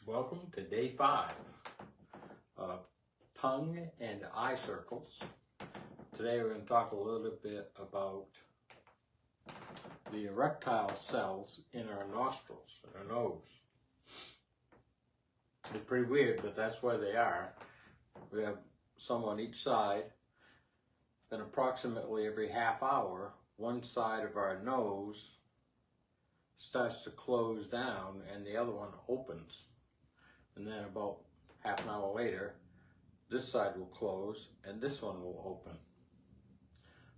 Welcome to day 5 of tongue and eye circles. Today we're going to talk a little bit about the erectile cells in our nostrils, our nose. It's pretty weird, but that's where they are. We have some on each side, and approximately every half hour, one side of our nose starts to close down and the other one opens. And then about half an hour later, this side will close and this one will open.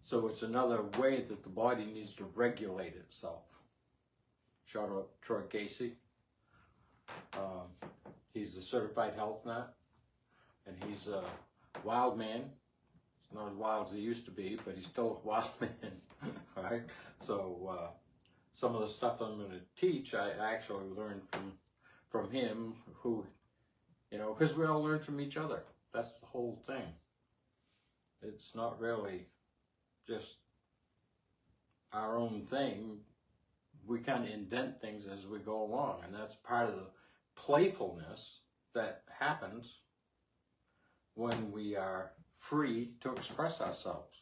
So it's another way that the body needs to regulate itself. Shout out Troy Casey. He's a certified health nut, and he's a wild man. He's not as wild as he used to be, but he's still a wild man, right? So some of the stuff I'm going to teach, I actually learned from him, who, you know, because we all learn from each other. That's the whole thing. It's not really just our own thing. We kind of invent things as we go along, and that's part of the playfulness that happens when we are free to express ourselves.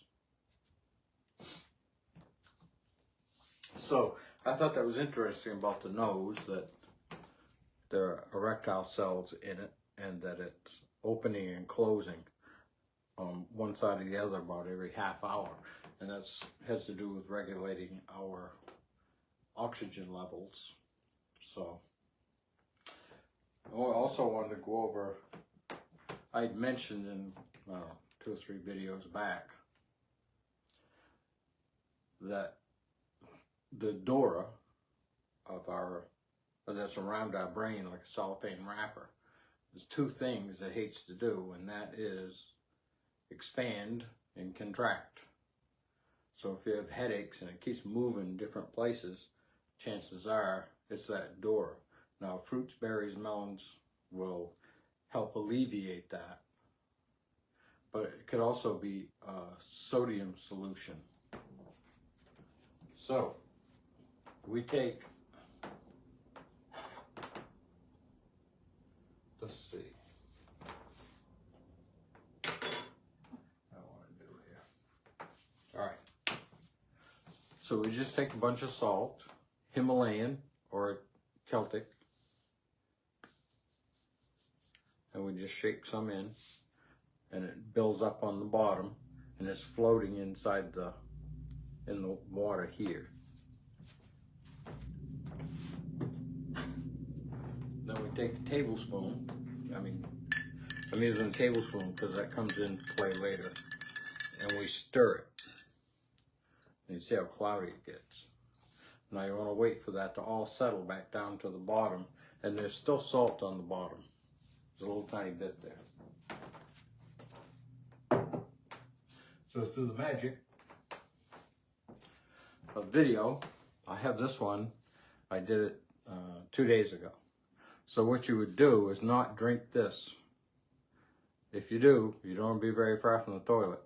So I thought that was interesting about the nose, that there are erectile cells in it and that it's opening and closing on one side or the other about every half hour. And that has to do with regulating our oxygen levels. So I also wanted to go over, I'd mentioned in 2 or 3 videos back that the dura of that's around our brain like a cellophane wrapper, there's 2 things it hates to do, and that is expand and contract. So if you have headaches and it keeps moving different places, chances are it's that dura. Now fruits, berries, melons will help alleviate that, but it could also be a sodium solution. So we take, let's see, I want to do here. All right. So we just take a bunch of salt, Himalayan or Celtic, and we just shake some in, and it builds up on the bottom, and it's floating inside in the water here. Then we take a tablespoon. I'm using a tablespoon because that comes into play later. And we stir it. And you see how cloudy it gets. Now you want to wait for that to all settle back down to the bottom. And there's still salt on the bottom. There's a little tiny bit there. So through the magic of video, I have this one. I did it 2 days ago. So what you would do is not drink this. If you do, you don't want to be very far from the toilet,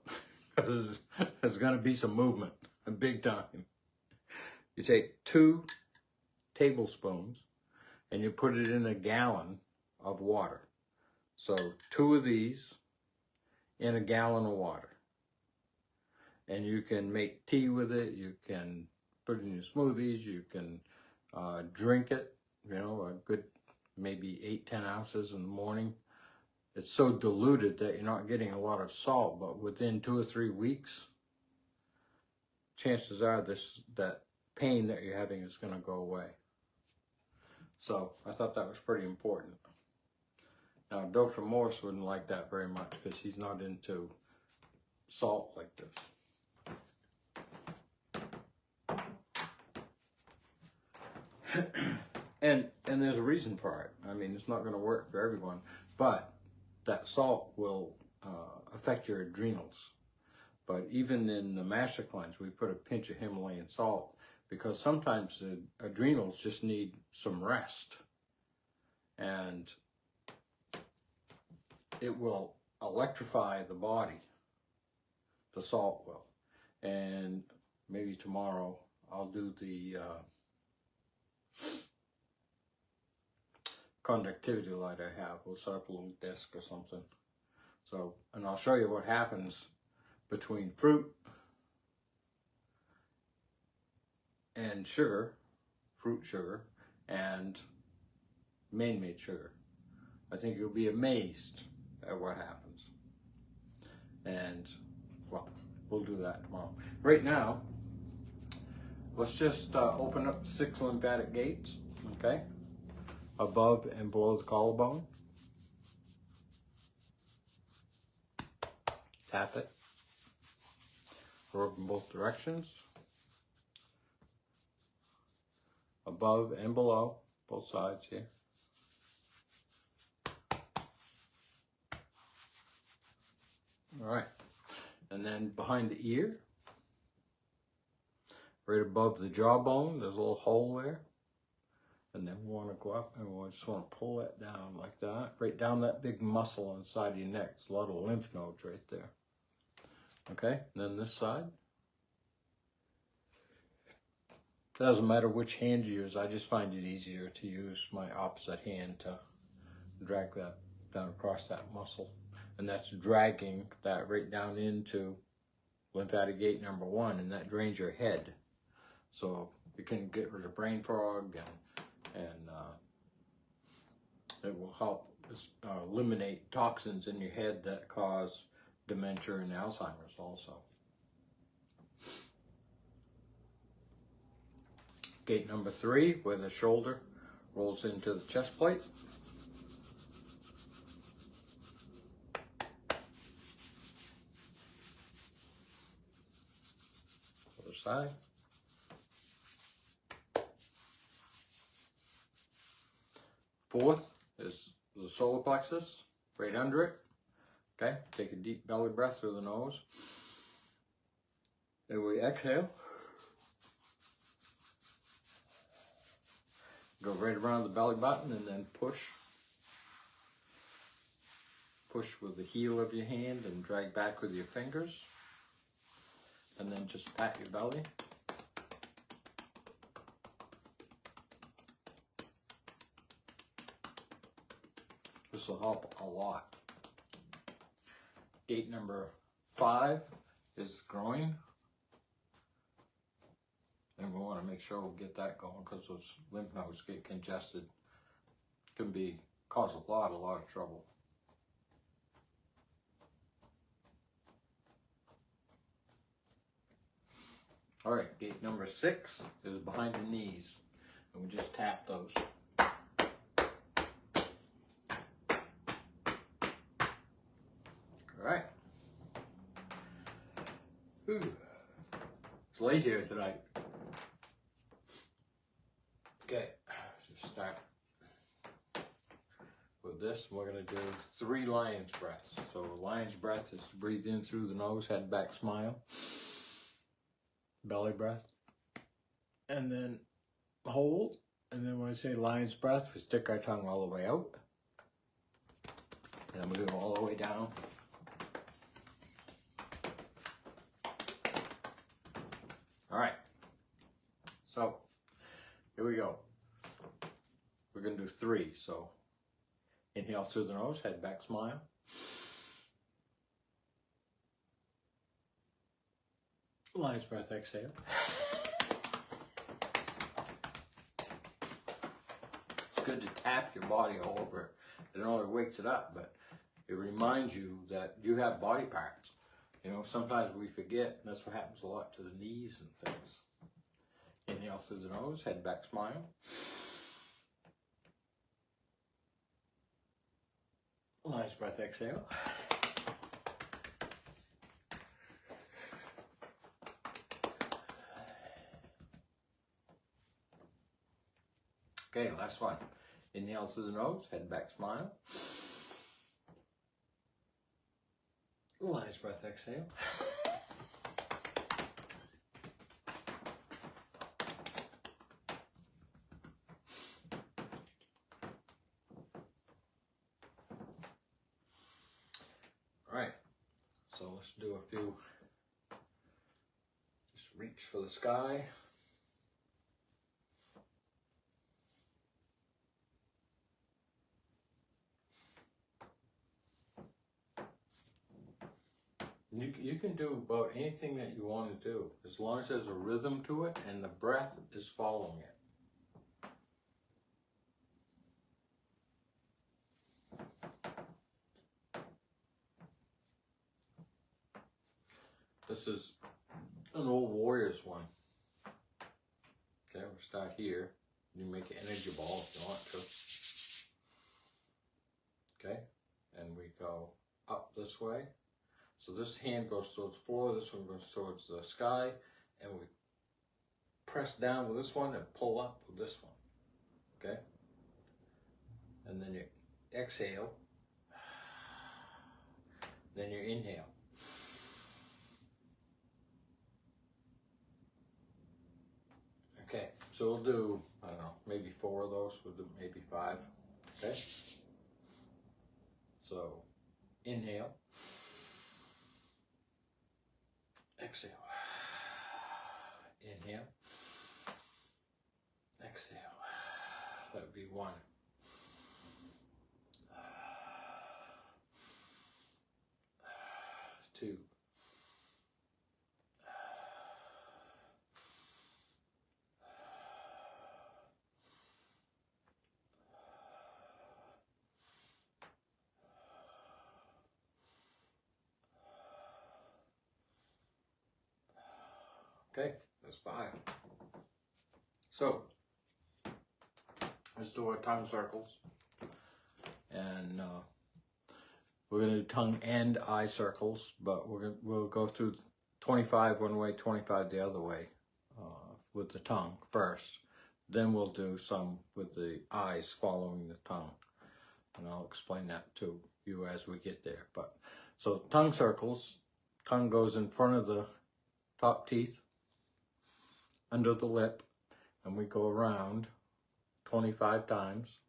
because there's going to be some movement, big time. You take 2 tablespoons and you put it in a gallon of water. So 2 of these in a gallon of water. And you can make tea with it, you can put it in your smoothies, you can drink it, you know, a good maybe 8-10 ounces in the morning. It's so diluted that you're not getting a lot of salt, but within 2 or 3 weeks, chances are that pain that you're having is going to go away. So I thought that was pretty important. Now Dr. Morse wouldn't like that very much because he's not into salt like this. And there's a reason for it. I mean, it's not going to work for everyone, but that salt will affect your adrenals. But even in the Master Cleanse, we put a pinch of Himalayan salt because sometimes the adrenals just need some rest. And it will electrify the body. The salt will. And maybe tomorrow I'll do the conductivity light I have. We'll set up a little disc or something. So, and I'll show you what happens between fruit and sugar, fruit sugar, and man-made sugar. I think you'll be amazed at what happens. And, well, we'll do that tomorrow. Right now, let's just open up 6 lymphatic gates, okay? Above and below the collarbone. Tap it. Rub in both directions. Above and below, both sides here. All right. And then behind the ear, right above the jawbone, there's a little hole there. And then we want to go up and we just want to pull that down like that. Right down that big muscle inside your neck. There's a lot of lymph nodes right there. Okay, and then this side. Doesn't matter which hand you use. I just find it easier to use my opposite hand to drag that down across that muscle. And that's dragging that right down into lymphatic gate number 1, and that drains your head. So you can get rid of brain fog, and it will help eliminate toxins in your head that cause dementia and Alzheimer's also. Gate number 3, where the shoulder rolls into the chest plate. Other side. Fourth is the solar plexus, right under it. Okay, take a deep belly breath through the nose. Then we exhale. Go right around the belly button and then push. Push with the heel of your hand and drag back with your fingers. And then just pat your belly. This will help a lot. Gate number 5 is groin. And we want to make sure we get that going because those lymph nodes get congested. Can cause a lot of trouble. All right, gate number 6 is behind the knees. And we just tap those. All right. Whew. It's late here tonight. Okay, so start with this. We're going to do 3 lion's breaths. So lion's breath is to breathe in through the nose, head back, smile. Belly breath. And then hold. And then when I say lion's breath, we stick our tongue all the way out. And then we go all the way down. All right. So here we go. We're going to do 3. So inhale through the nose, head back, smile. Lion's breath, exhale. It's good to tap your body all over. It not only wakes it up, but it reminds you that you have body parts. You know, sometimes we forget, and that's what happens a lot to the knees and things. Inhale through the nose, head back, smile. Lion's breath, exhale. Okay, last one. Inhale through the nose, head back, smile. Lion's breath, exhale. All right, so let's do a few. Just reach for the sky. You can do about anything that you want to do, as long as there's a rhythm to it and the breath is following it. This is an old Warriors one. Okay, we'll start here. You make an energy ball if you want to. Okay, and we go up this way. So this hand goes towards the floor, this one goes towards the sky, and we press down with this one and pull up with this one. Okay? And then you exhale, then you inhale. Okay, so we'll do, I don't know, maybe 4 of those, we'll do maybe 5. Okay? So, inhale, exhale, inhale, exhale. That would be 1. 2. Okay, that's 5. So, let's do our tongue circles. And we're going to do tongue and eye circles, but we'll go through 25 one way, 25 the other way with the tongue first. Then we'll do some with the eyes following the tongue. And I'll explain that to you as we get there. But so tongue circles, tongue goes in front of the top teeth, under the lip, and we go around 25 times.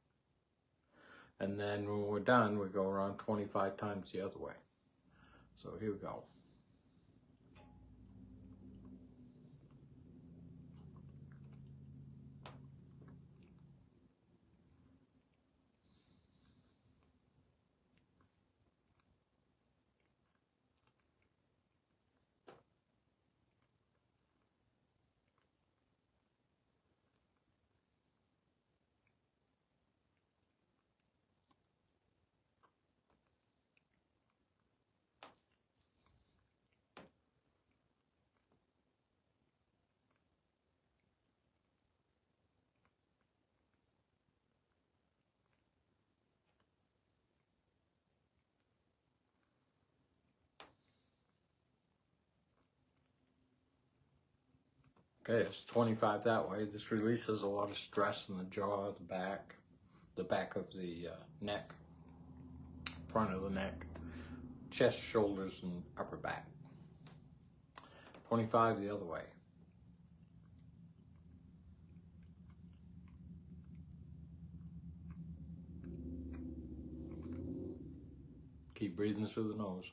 And then when we're done, we go around 25 times the other way. So here we go. Okay, it's 25 that way. This releases a lot of stress in the jaw, the back of the neck, front of the neck, chest, shoulders, and upper back. 25 the other way. Keep breathing through the nose.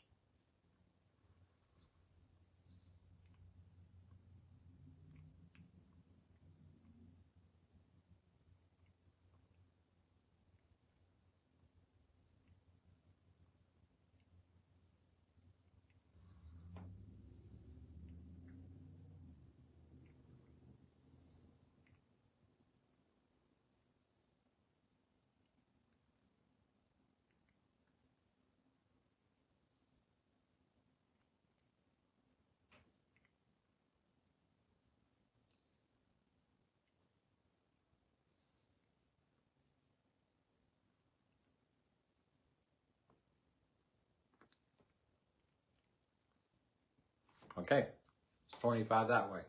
Okay, it's 25 that way.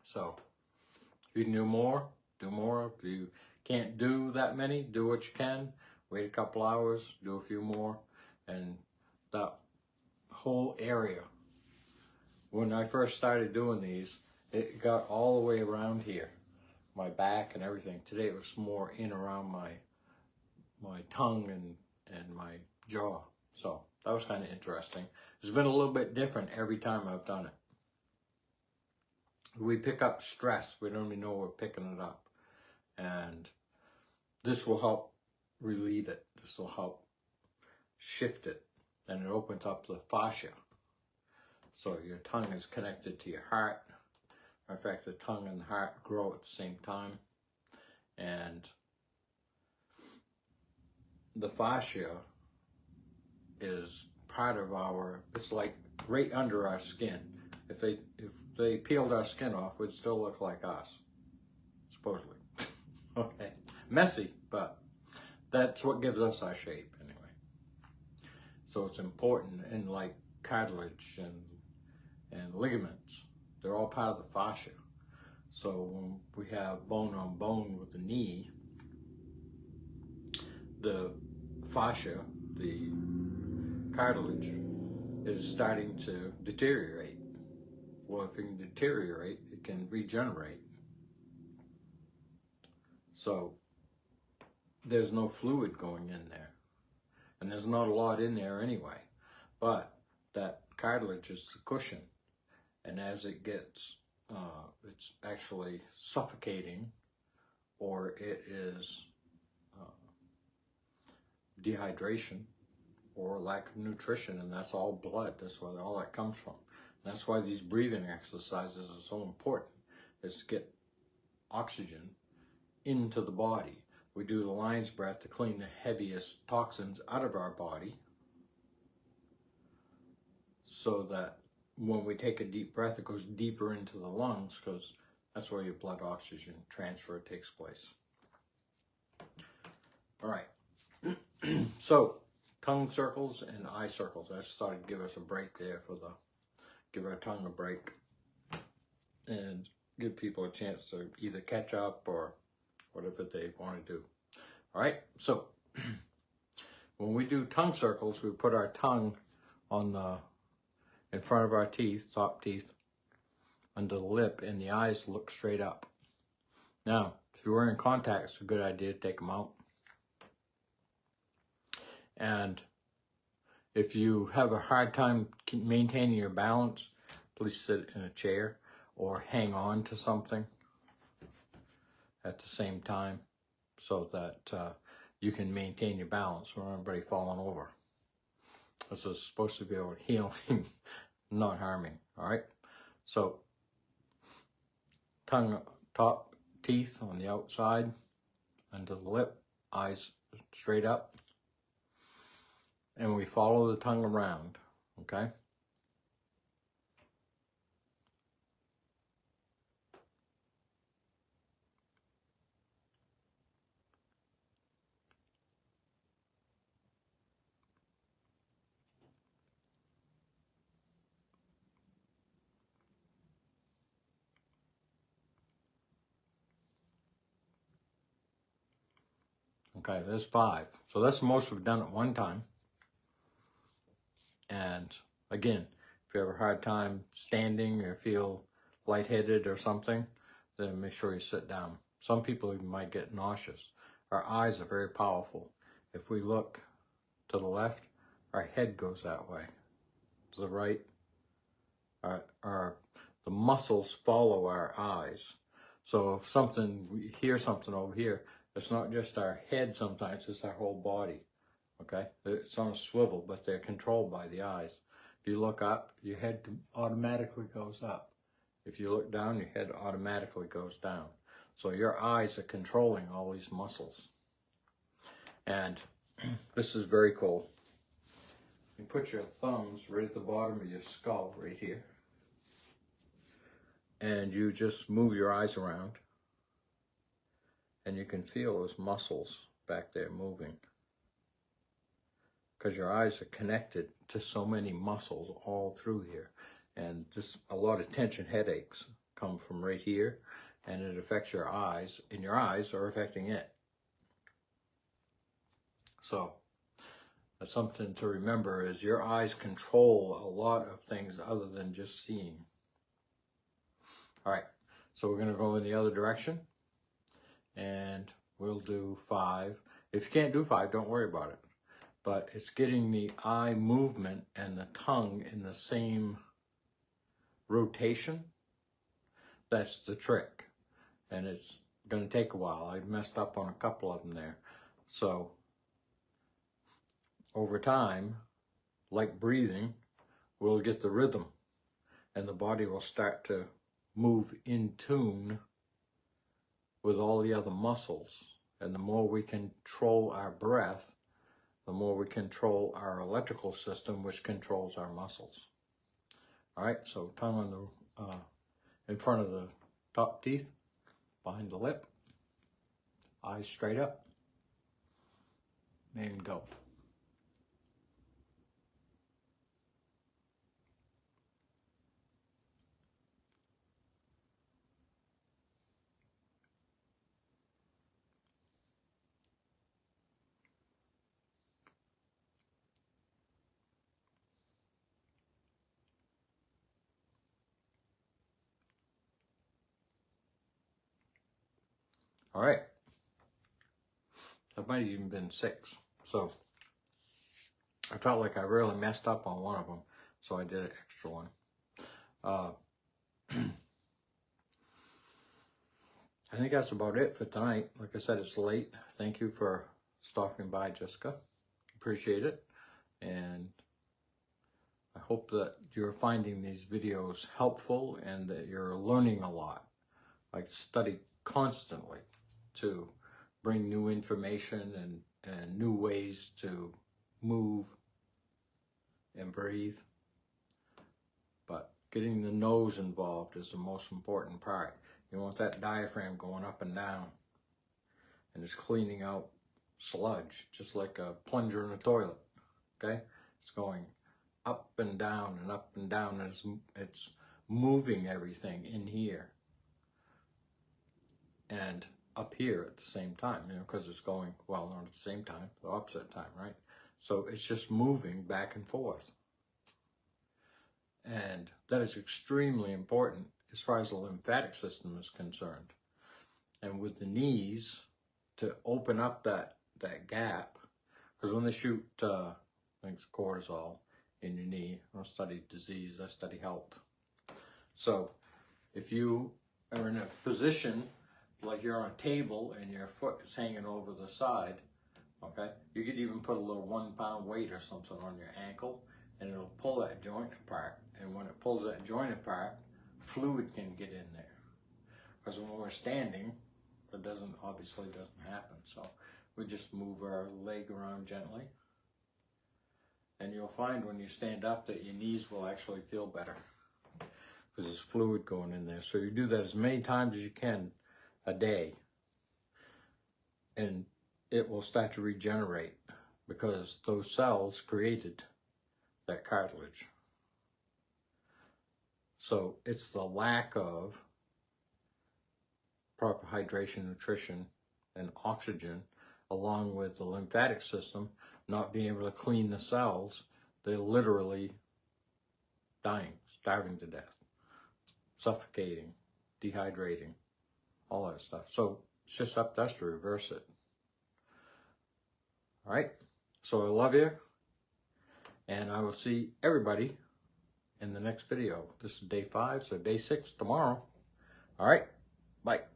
So, if you can do more, do more. If you can't do that many, do what you can. Wait a couple hours, do a few more. And that whole area, when I first started doing these, it got all the way around here, my back and everything. Today it was more in around my tongue and my jaw. So that was kind of interesting. It's been a little bit different every time I've done it. We pick up stress. We don't even know we're picking it up. And this will help relieve it. This will help shift it. And it opens up the fascia. So your tongue is connected to your heart. In fact, the tongue and the heart grow at the same time. And the fascia is part of our, it's like right under our skin. If they peeled our skin off, we'd still look like us, supposedly. Okay, messy, but that's what gives us our shape anyway. So it's important, and like cartilage and ligaments, they're all part of the fascia. So when we have bone on bone with the knee, the fascia, the cartilage, is starting to deteriorate. Well, if it can deteriorate, it can regenerate. So there's no fluid going in there. And there's not a lot in there anyway. But that cartilage is the cushion. And as it gets, it's actually suffocating, or it is dehydration or lack of nutrition, and that's all blood. That's where all that comes from. And that's why these breathing exercises are so important, is to get oxygen into the body. We do the lion's breath to clean the heaviest toxins out of our body, so that when we take a deep breath, it goes deeper into the lungs, because that's where your blood oxygen transfer takes place. All right. So, tongue circles and eye circles. I just thought I'd give us a break there give our tongue a break and give people a chance to either catch up or whatever they want to do. All right, so when we do tongue circles, we put our tongue on in front of our teeth, top teeth, under the lip, and the eyes look straight up. Now, if you're wearing contacts, it's a good idea to take them out. And if you have a hard time maintaining your balance, please sit in a chair or hang on to something at the same time, so that you can maintain your balance without everybody falling over. This is supposed to be about healing, not harming. All right, so tongue, top teeth on the outside, under the lip, eyes straight up, and we follow the tongue around. Okay. Okay, there's 5. So that's the most we've done at one time. And again, if you have a hard time standing or feel lightheaded or something, then make sure you sit down. Some people even might get nauseous. Our eyes are very powerful. If we look to the left, our head goes that way. To the right, the muscles follow our eyes. So if we hear something over here, it's not just our head sometimes, it's our whole body. Okay? It's on a swivel, but they're controlled by the eyes. If you look up, your head automatically goes up. If you look down, your head automatically goes down. So your eyes are controlling all these muscles. And this is very cool. You put your thumbs right at the bottom of your skull, right here. And you just move your eyes around. And you can feel those muscles back there moving, because your eyes are connected to so many muscles all through here. And a lot of tension headaches come from right here, and it affects your eyes, and your eyes are affecting it. So that's something to remember, is your eyes control a lot of things other than just seeing. All right, so we're gonna go in the other direction, and we'll do 5. If you can't do 5, don't worry about it. But it's getting the eye movement and the tongue in the same rotation. That's the trick. And it's going to take a while. I messed up on a couple of them there. So over time, like breathing, we'll get the rhythm and the body will start to move in tune with all the other muscles. And the more we control our breath, the more we control our electrical system, which controls our muscles. All right, so tongue on the in front of the top teeth, behind the lip, eyes straight up, and go. All right. It might have even been 6. So I felt like I really messed up on one of them, so I did an extra one. I think that's about it for tonight. Like I said, it's late. Thank you for stopping by, Jessica. Appreciate it. And I hope that you're finding these videos helpful and that you're learning a lot. I study constantly to bring new information and new ways to move and breathe. But getting the nose involved is the most important part. You want that diaphragm going up and down, and it's cleaning out sludge, just like a plunger in a toilet, okay? It's going up and down and up and down, and it's moving everything in here and up here at the same time, you know, because it's going, well, not at the same time, the opposite time, right? So it's just moving back and forth. And that is extremely important as far as the lymphatic system is concerned. And with the knees, to open up that gap, because when they shoot, I think it's cortisol in your knee, I don't study disease, I study health. So if you are in a position like you're on a table and your foot is hanging over the side, okay, you could even put a little 1 pound weight or something on your ankle, and it'll pull that joint apart. And when it pulls that joint apart, fluid can get in there. Because when we're standing, that obviously doesn't happen. So we just move our leg around gently. And you'll find when you stand up that your knees will actually feel better, because there's fluid going in there. So you do that as many times as you can a day, and it will start to regenerate, because those cells created that cartilage. So it's the lack of proper hydration, nutrition, and oxygen, along with the lymphatic system not being able to clean the cells. They're literally dying, starving to death, suffocating, dehydrating, all that stuff. So it's just up to us to reverse it. All right, so I love you, and I will see everybody in the next video. This is day 5, so day 6 tomorrow. All right, bye.